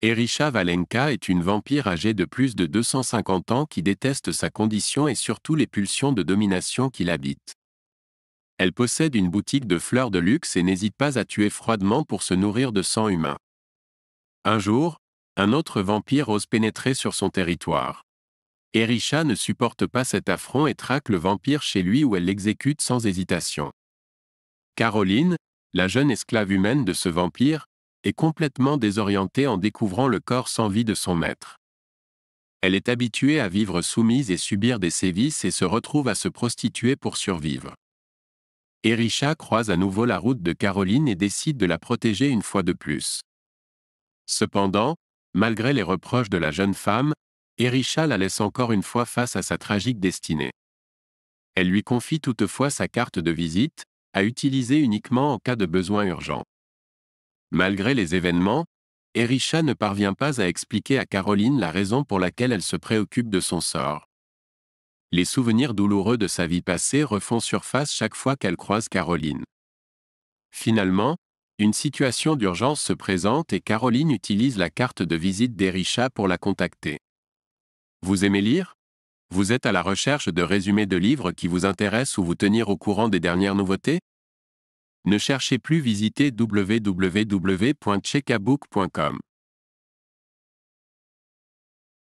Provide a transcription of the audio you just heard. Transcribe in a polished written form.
Erisha Valenka est une vampire âgée de plus de 250 ans qui déteste sa condition et surtout les pulsions de domination qui l'habitent. Elle possède une boutique de fleurs de luxe et n'hésite pas à tuer froidement pour se nourrir de sang humain. Un jour, un autre vampire ose pénétrer sur son territoire. Erisha ne supporte pas cet affront et traque le vampire chez lui où elle l'exécute sans hésitation. Caroline, la jeune esclave humaine de ce vampire, est complètement désorientée en découvrant le corps sans vie de son maître. Elle est habituée à vivre soumise et subir des sévices et se retrouve à se prostituer pour survivre. Erisha croise à nouveau la route de Caroline et décide de la protéger une fois de plus. Cependant, malgré les reproches de la jeune femme, Erisha la laisse encore une fois face à sa tragique destinée. Elle lui confie toutefois sa carte de visite, à utiliser uniquement en cas de besoin urgent. Malgré les événements, Erisha ne parvient pas à expliquer à Caroline la raison pour laquelle elle se préoccupe de son sort. Les souvenirs douloureux de sa vie passée refont surface chaque fois qu'elle croise Caroline. Finalement, une situation d'urgence se présente et Caroline utilise la carte de visite d'Erisha pour la contacter. Vous aimez lire? Vous êtes à la recherche de résumés de livres qui vous intéressent ou vous tenir au courant des dernières nouveautés? Ne cherchez plus, visitez www.chekabook.com.